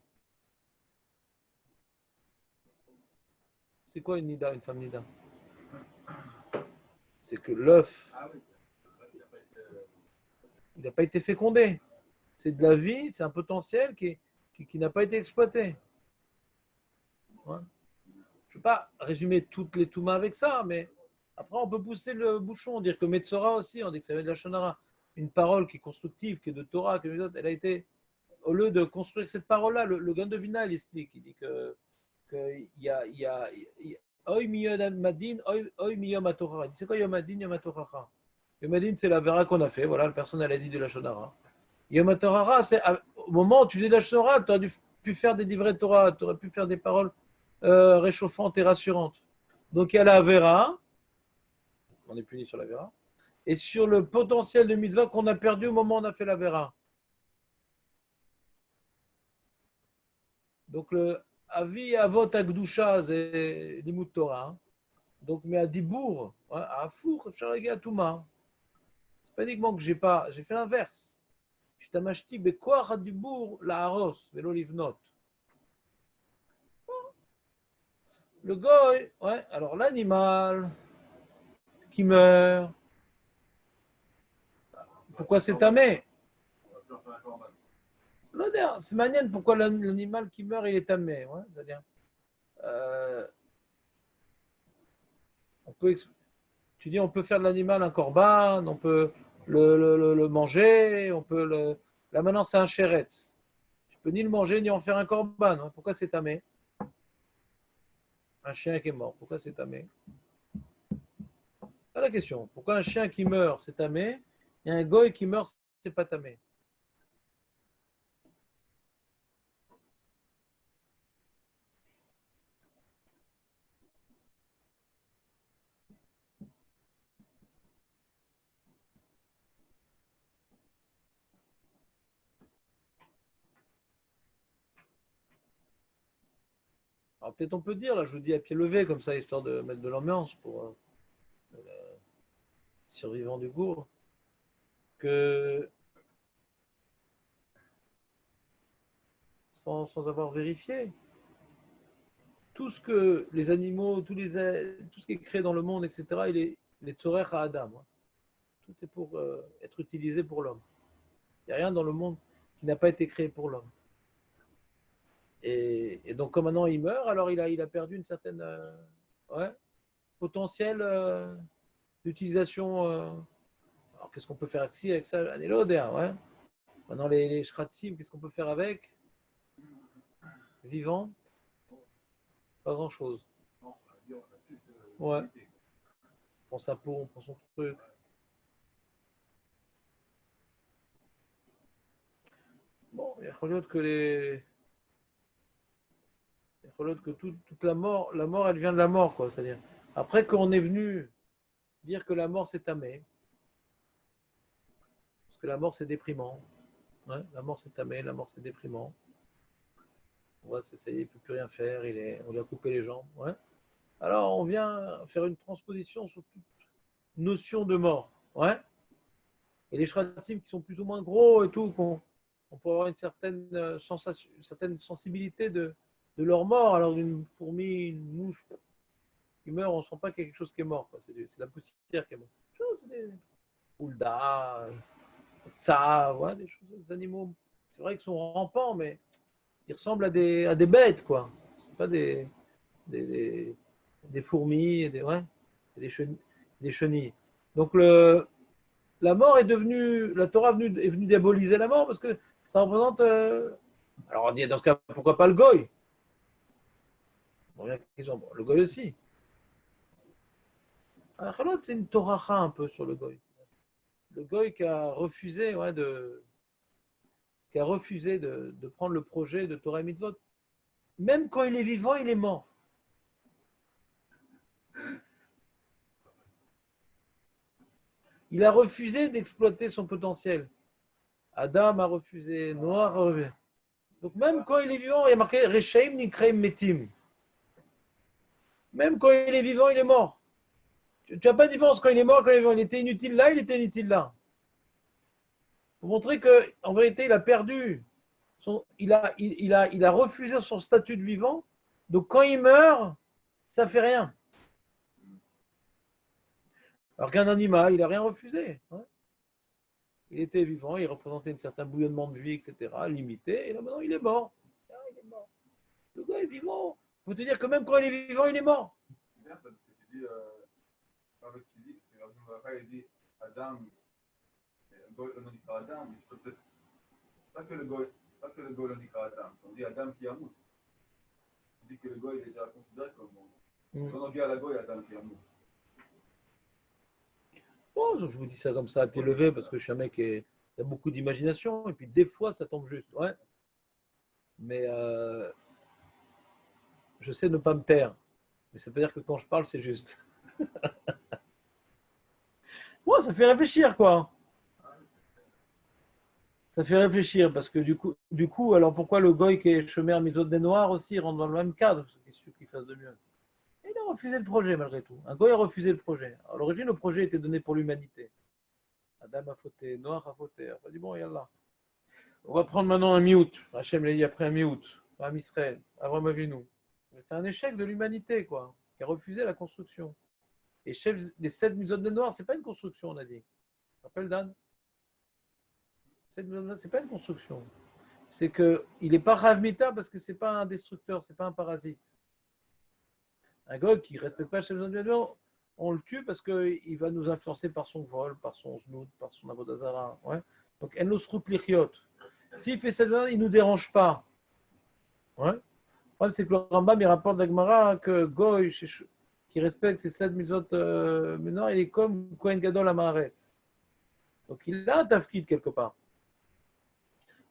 C'est quoi une nida, une femme nida? C'est que l'œuf, Ah oui, il n'a pas été fécondé. C'est de la vie, c'est un potentiel qui n'a pas été exploité. Ouais. Je ne vais pas résumer toutes les toumas avec ça, mais après on peut pousser le bouchon, dire que Metzora aussi, on dit que ça vient de la Shonara. Une parole qui est constructive, qui est de Torah, elle a été, au lieu de construire cette parole-là, le Gaon de Vilna, il explique, il dit que il y a Oy miyom madin, oy miyom hatorah. C'est quoi yom adin, yom hatorah? Yom adin, c'est la vera qu'on a fait. Voilà, la personne elle a dit de la shonara. Yom hatorah, c'est au moment où tu faisais de la shonara, tu aurais pu faire des livrets de Torah, tu aurais pu faire des paroles réchauffantes et rassurantes. Donc il y a la vera, on est puni sur la vera, et sur le potentiel de mitzvah qu'on a perdu au moment où on a fait la vera. Donc le avi avot akdusha, c'est l'imut Torah. Donc, mais à Dibourg, à Four, à Touma. C'est pas uniquement que j'ai fait l'inverse. Je t'amachti bekoach à Dibourg, la haros, vélo livnot. Le goy, ouais, alors l'animal qui meurt, pourquoi c'est tamé? C'est manienne, pourquoi l'animal qui meurt, il est tamé, ouais, c'est-à-dire, on peut, tu dis, on peut faire de l'animal un corban, on peut le manger, on peut le. Là maintenant, c'est un chéretz. Tu peux ni le manger ni en faire un corban. Hein. Pourquoi c'est tamé? Un chien qui est mort, pourquoi c'est tamé? C'est la question. Pourquoi un chien qui meurt, c'est tamé, et un goy qui meurt, c'est pas tamé? Alors peut-être on peut dire, là je vous dis à pied levé, comme ça, histoire de mettre de l'ambiance pour les survivants du cours, que sans avoir vérifié, tout ce que les animaux, tout ce qui est créé dans le monde, etc., il est tzorech à Adam. Hein. Tout est pour être utilisé pour l'homme. Il n'y a rien dans le monde qui n'a pas été créé pour l'homme. Et donc, comme maintenant il meurt, alors il a perdu une certaine potentiel d'utilisation. Alors, qu'est-ce qu'on peut faire avec ça? Ouais. Maintenant, les shratzim, qu'est-ce qu'on peut faire avec? Vivant? Pas grand-chose. Ouais. On prend sa peau, on prend son truc. Bon, il y a que toute la mort, elle vient de la mort, quoi. C'est-à-dire, après qu'on est venu dire que la mort c'est tamé, parce que la mort c'est déprimant. Ouais, la mort c'est tamé, la mort c'est déprimant. Ouais, ça y est, il ne peut plus rien faire, on lui a coupé les jambes. Ouais. Alors on vient faire une transposition sur toute notion de mort. Ouais. Et les shratim qui sont plus ou moins gros et tout, on peut avoir une certaine sensation, une certaine sensibilité de leur mort. Alors une fourmi, une mouche qui meurt, on ne sent pas qu'il y a quelque chose qui est mort. C'est la poussière qui est morte. C'est des pouldas, ça, voilà, des animaux. C'est vrai qu'ils sont rampants, mais ils ressemblent à des bêtes, quoi. C'est pas des fourmis, des chenilles. Donc la mort est devenue, la Torah est venue diaboliser la mort parce que ça représente. Alors on dit dans ce cas, pourquoi pas le goy? Bon, le goy aussi. Alors, c'est une toracha un peu sur le goy. Le goy qui a refusé, de prendre le projet de Torah et Mitzvot. Même quand il est vivant, il est mort. il a refusé d'exploiter son potentiel. Adam a refusé, Noah a refusé. Donc même quand il est vivant, il y a marqué Reshaim Nikreim Metim. Même quand il est vivant, il est mort. Tu n'as pas de différence quand il est mort, quand il est vivant. Il était inutile là, il était inutile là. Pour montrer qu'en vérité, il a perdu. Il a refusé son statut de vivant. Donc quand il meurt, ça ne fait rien. Alors qu'un animal, il n'a rien refusé. Hein. Il était vivant, il représentait un certain bouillonnement de vie, etc., limité. Et là maintenant, il est mort. Ah, il est mort. Le gars est vivant. Il faut te dire que même quand il est vivant, il est mort. C'est bien ça, parce que tu dis, dans le physique, il dit Adam, le goy, on dit pas Adam, mais je peux peut-être. Pas que le goy, on dit pas Adam. On dit Adam qui a mousse. On dit que le goy, il est déjà considéré comme. Quand on dit à la goy, Adam qui a mousse. Bon, je vous dis ça comme ça à pied levé parce que je suis un mec qui a beaucoup d'imagination et puis des fois ça tombe juste. Ouais. Mais je sais ne pas me taire. Mais ça veut dire que quand je parle, c'est juste. Moi, ça fait réfléchir, quoi. Ça fait réfléchir parce que du coup, alors pourquoi le goy qui est chômeur misote des noirs aussi rentre dans le même cadre? Qu'est-ce qu'il fasse de mieux? Et il a refusé le projet malgré tout. Un goy a refusé le projet. À l'origine, le projet était donné pour l'humanité. Adam a fauté, Noah a fauté. On a dit bon, yallah. On va prendre maintenant un miout. Hachem l'a dit après un miout. Un Israël. Avram Avinu. C'est un échec de l'humanité, quoi, qui a refusé la construction. Et les 7 misotes des noirs, c'est pas une construction, on a dit. Tu te rappelles, Dan? C'est pas une construction. C'est qu'il n'est pas Ravmita parce que c'est pas un destructeur, c'est pas un parasite. Un gars qui ne respecte pas chez les autres, on le tue parce qu'il va nous influencer par son vol, par son znout, par son avodazara. Ouais. Donc, en nos routes lichiot. S'il fait ça, il ne nous dérange pas. Ouais. Le problème, c'est que le Rambam, il rapporte d'Agmara que Goy, qui respecte ses 7 mitzvot menor, il est comme Kohen Gadol à Maaretz. Donc, il a un tafkid quelque part.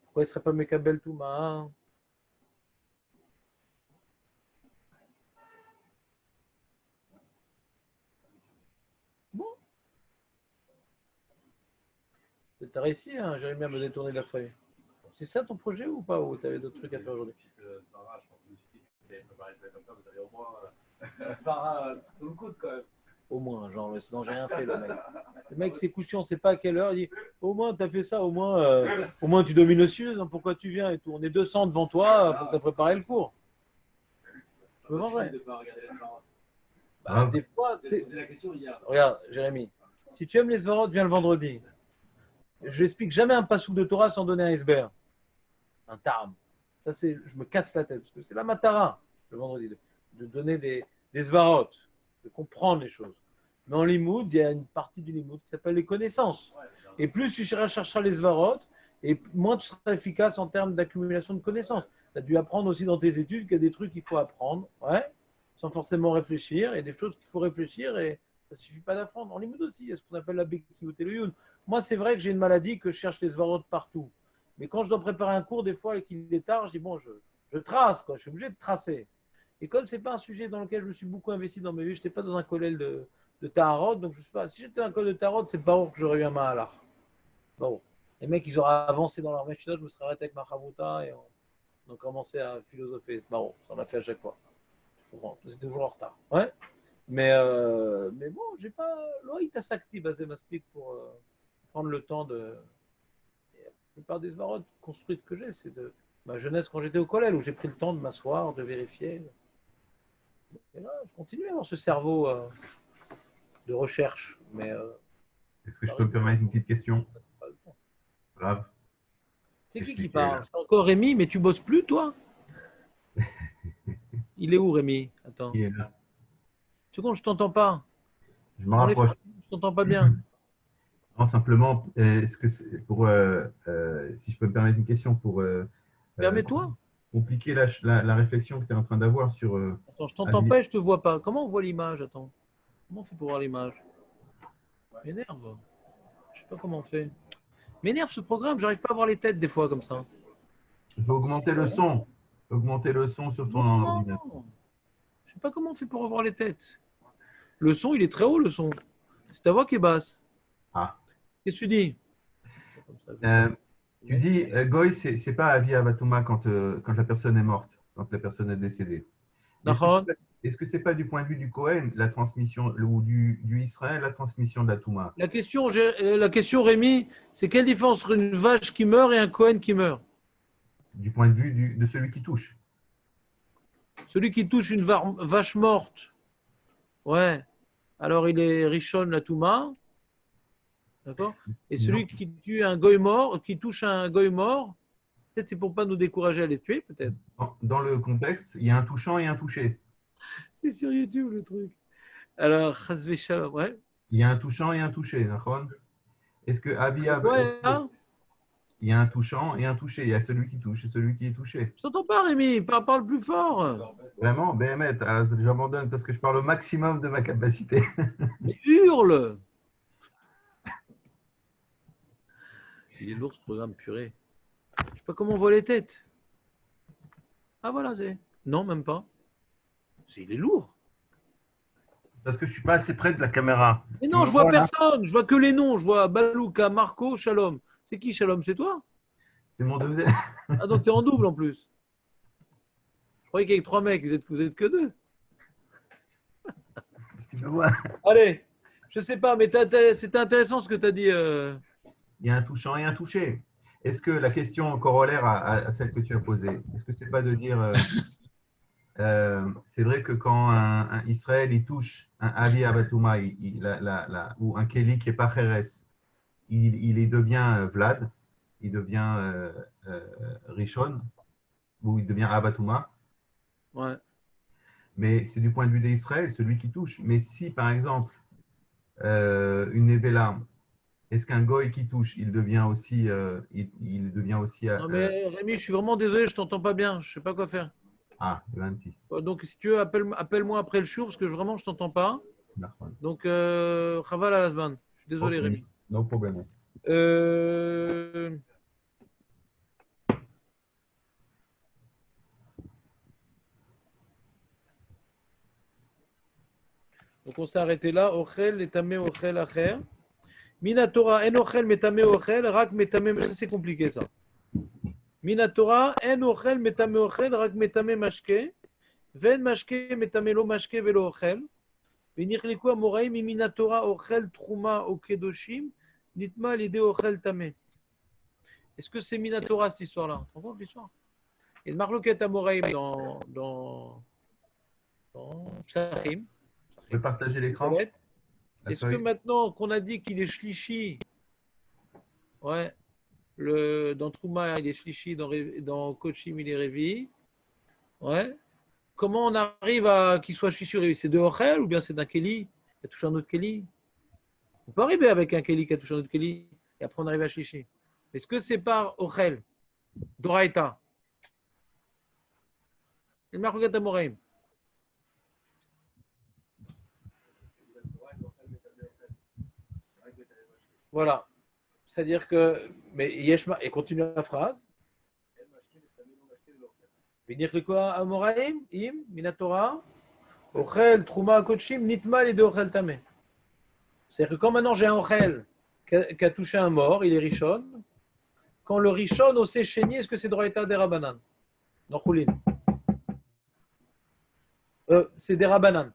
Pourquoi il ne serait pas Mekabel Touma? Bon. Tu as réussi, hein, Jérémy, à me détourner de la feuille. C'est ça ton projet ou pas? Ou tu avais d'autres trucs à faire aujourd'hui? Au moins, genre, sinon j'ai rien fait le mec. Le mec s'est couché, on ne sait pas à quelle heure, il dit au moins tu as fait ça, au moins tu domines le sujet, hein, pourquoi tu viens et tout. On est 200 devant toi, faut que tu as préparé le cours. Je me vengerai. Bah, des fois, regarde, Jérémy, si tu aimes les Svarot, viens le vendredi. Je n'explique jamais un passouk de Torah sans donner un isber. Un tarm. Ça, je me casse la tête, parce que c'est la matara, le vendredi, de donner des Svarot, de comprendre les choses. Mais en limoud, il y a une partie du limoud qui s'appelle les connaissances. Et plus tu chercheras les Svarot, et moins tu seras efficace en termes d'accumulation de connaissances. Tu as dû apprendre aussi dans tes études qu'il y a des trucs qu'il faut apprendre, ouais, sans forcément réfléchir, et des choses qu'il faut réfléchir, et ça ne suffit pas d'apprendre. En limoud aussi, il y a ce qu'on appelle la Bekiout et le Youn. Moi, c'est vrai que j'ai une maladie que je cherche les Svarot partout. Mais quand je dois préparer un cours, des fois, et qu'il est tard, je dis bon, je trace, quoi. Je suis obligé de tracer. Et comme ce n'est pas un sujet dans lequel je me suis beaucoup investi dans ma vie, je n'étais pas dans un collège de Taharot, donc je sais pas. Si j'étais dans un collège de Taharot, c'est pas que j'aurais eu un Mahalach. Bon. Les mecs, ils auraient avancé dans leur machinage, je me serais arrêté avec ma Chavruta et on a commencé à philosopher. C'est marrant, ça on l'a fait à chaque fois. C'est toujours en retard. Ouais. Mais bon, j'ai pas. Loïc Tassakti, basé m'explique pour prendre le temps de. La plupart des Svarot construites que j'ai, c'est de ma jeunesse quand j'étais au collège, où j'ai pris le temps de m'asseoir, de vérifier. Et là, je continue à avoir ce cerveau de recherche. Mais, est-ce que je peux me permettre une petite question? Grave. C'est qui parle? C'est encore Rémi, mais tu bosses plus, toi? Il est où, Rémi? Attends. Il est là. Seconde, je t'entends pas. Je me rapproche. Je t'entends pas bien. Non, simplement, est-ce que c'est pour, si je peux me permettre une question pour Permets-toi. compliquer la réflexion que tu es en train d'avoir sur. Attends, je t'entends pas et je te vois pas. Comment on voit l'image? Attends. Comment on fait pour voir l'image? M'énerve. Je sais pas comment on fait. M'énerve ce programme, j'arrive pas à voir les têtes des fois comme ça. Il faut augmenter le son. Augmenter le son sur ton ordinateur. Je sais pas comment on fait pour revoir les têtes. Le son, il est très haut, le son. C'est ta voix qui est basse. Ah. Qu'est-ce que tu dis? Tu dis, Goy, c'est pas Avi Avatuma quand la personne est morte, quand la personne est décédée. D'accord. Est-ce que c'est pas du point de vue du Cohen, la transmission, ou du Israël, la transmission de la Touma? La question, Rémi, c'est quelle différence entre une vache qui meurt et un Cohen qui meurt? Du point de vue de celui qui touche. Celui qui touche une vache morte, ouais, alors il est Rishon la Touma, d'accord? Et celui qui tue un goy mort, qui touche un goy mort, peut-être c'est pour pas nous décourager à les tuer, peut-être. Dans le contexte, il y a un touchant et un touché. C'est sur YouTube le truc. Alors, Chazvé Shalom, ouais. Il y a un touchant et un touché, d'accord? Est-ce que Avi il y a un touchant et un touché. Il y a celui qui touche et celui qui est touché. Je t'entends pas, Rémi, parle plus fort. Vraiment, Béhémet, j'abandonne parce que je parle au maximum de ma capacité. Mais hurle. Il est lourd ce programme, purée. Je sais pas comment on voit les têtes. Ah voilà, c'est. Non, même pas. Il est lourd. Parce que je suis pas assez près de la caméra. Mais non, je vois personne. Je vois que les noms. Je vois Balouka, Marco, Shalom. C'est qui Shalom? C'est toi? C'est mon deuxième. Ah, donc tu es en double en plus. Je croyais qu'avec 3 mecs, vous êtes que 2. Tu peux voir. Allez, je sais pas, mais c'était intéressant ce que tu as dit. Il y a un touchant et un touché. Est-ce que la question corollaire à celle que tu as posée, est-ce que c'est pas de dire, c'est vrai que quand un Israël il touche un Avi Abatuma ou un Kéli qui est pas Cheres, il devient Vlad, il devient Rishon, ou il devient Abatuma. Ouais. Mais c'est du point de vue d'Israël, celui qui touche. Mais si, par exemple, une Nevela, est-ce qu'un Goy qui touche, il devient aussi… Non, mais Rémi, je suis vraiment désolé, je t'entends pas bien. Je sais pas quoi faire. Ah, 20. Donc, si tu veux, appelle-moi après le show, parce que vraiment, je t'entends pas. Donc, Chaval à Lasban. Je suis désolé, Okay. Rémi. No problem. Donc, on s'est arrêté là. Ochel, etamé, ochel, acher. Minatora, en ochel, metame, ochel, rak, metame. Ça, c'est compliqué, ça. Minatora, en ochel, metame, ochel, rak, metame, mashke. Ven mashke, metame, lo mashke, velo ochel. Venichliku amoraim, minatora, ochel, trouma, okedoshim. Nitma, l'idée, ochel, tamé. Est-ce que c'est Minatora, cette histoire-là? Tu comprends l'histoire? Il y a une marloquette amoraim dans Psachim. Je peux partager l'écran? Est-ce que maintenant qu'on a dit qu'il est shlishi, ouais, dans Trouma il est shlishi, dans Kochim il est révi, ouais, comment on arrive à qu'il soit shlishi révi? C'est de Ochel ou bien c'est d'un Kéli qui a touché un autre Kéli? On peut arriver avec un Kéli qui a touché un autre Kéli et après on arrive à shlishi. Est-ce que c'est par Ochel, Doraïta? Il m'a regardé à Moraïm. Voilà. C'est-à-dire que, mais Yeshma, et continue la phrase. Venir le quoi Amoraim, Im, Minatora, Ochel, Trouma, Kochim, Nitma, les deux Ochel Tamé. C'est-à-dire que quand maintenant j'ai un Ochel qui a touché un mort, il est Rishon. Quand le Rishon au Séchéni, est-ce que c'est Droïta des Rabanan? Non, Choulin. C'est des Rabanan.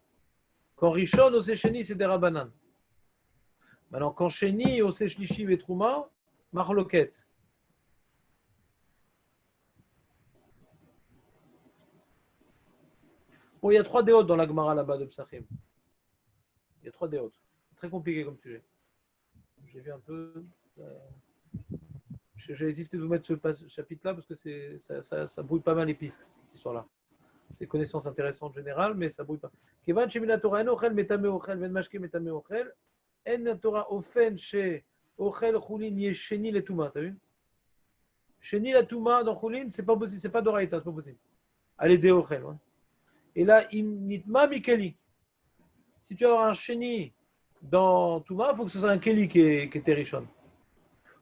Quand Rishon au Séchéni, c'est des Rabanan. Maintenant, quand Chéni, Ose Shlishi et Trouma, Marloket. Bon, il y a 3 déotes dans la Gemara là-bas de Psachim. Il y a 3 déotes. C'est très compliqué comme sujet. J'ai vu un peu. J'ai hésité de vous mettre ce chapitre-là parce que ça brouille pas mal les pistes, cette histoire-là. C'est une connaissance intéressante en général, mais ça brouille pas. Kevan Sheminatora, en Ochel, Metame Ochel, Ven Mashke, Metame Ochel. En Torah ofen chez Ochel Choulin Yesheni le Touma, t'as vu? Sheni la Touma dans Choulin, c'est pas possible, c'est pas Doraïta, c'est pas possible. Allez, des Ochel. Ouais. Et là, Nitma Mikeli. Si tu as un Sheni dans Touma, il faut que ce soit un Keli qui était Rishon.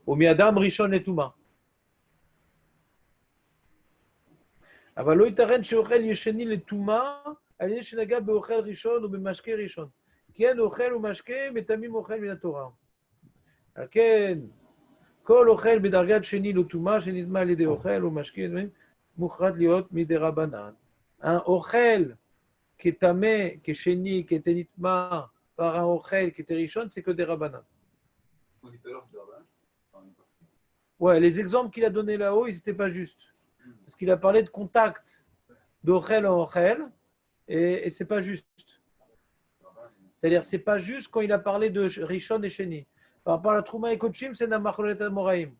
Ou Miadam Rishon et Touma. Avalo itaren chez Ochel Yesheni le Touma, allez chez Naga be Ochel Rishon ou be Mashke Rishon. Kien Ochel ou Mashke, Metamim Ochel Minatora. כן. כל אוכל בדרגת שני לא טומאה, שנטמא על ידי אוכל ומשקין, מוכרח להיות מדרבנן. Un אוכל qui est tamé, qui est chéni, qui est nitma par un ochel, qui est richon, c'est que des rabanan. On dit tout à l'heure, c'est Rabban. Ouais, les exemples qu'il a donnés là-haut, ils n'étaient pas justes. Parce qu'il a parlé de contact d'ochel en ochel, et c'est pas juste. C'est-à-dire, c'est pas juste quand il a parlé de richon et chéni. Par rapport à la trouma et kochim, c'est namacholet al-moraim.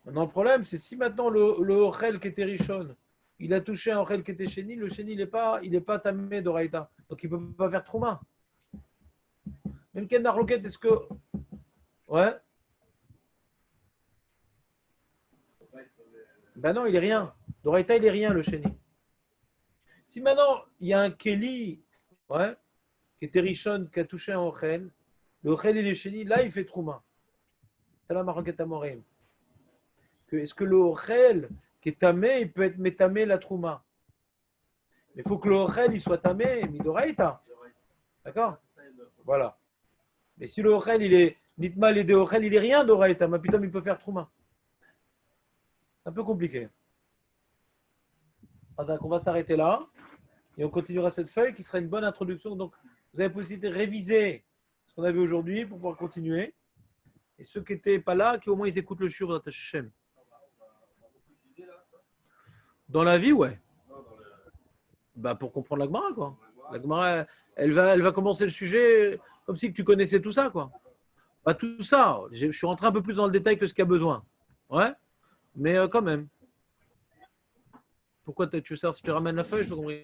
Maintenant, le problème, c'est si maintenant le ochel qui était richon, il a touché un ochel qui était chéni, le chéni, il n'est pas tamé d'oraïta. Donc, il ne peut pas faire trouma. Même Ken Marloquet, est-ce que. Ouais. Ben non, il est rien. D'oraïta, il est rien, le chéni. Si maintenant, il y a un Kéli, ouais, qui était richon, qui a touché un ochel, le ochel, il est chéni, là, il fait trouma. C'est la Marloquet Amorim. Est-ce que le ochel qui est tamé, il peut être métamé la trouma? Mais il faut que le ochel il soit tamé, midoraïta. D'accord? Voilà. Mais si le ochel il est nitma les deux ochel, il est rien d'oraïta, mais putain, il peut faire trouma. Un peu compliqué. Donc on va s'arrêter là et on continuera cette feuille qui sera une bonne introduction. Donc vous avez possibilité de réviser ce qu'on a vu aujourd'hui pour pouvoir continuer. Et ceux qui n'étaient pas là, qui au moins ils écoutent le shiur dans ta Hashem. Dans la vie, ouais. Bah pour comprendre la Gemara, quoi. La Gemara, elle va commencer le sujet comme si tu connaissais tout ça, quoi. Pas tout ça. Je suis rentré un peu plus dans le détail que ce qu'il y a besoin. Ouais. Mais quand même. Pourquoi tu sers si tu ramènes la feuille, je peux comprendre.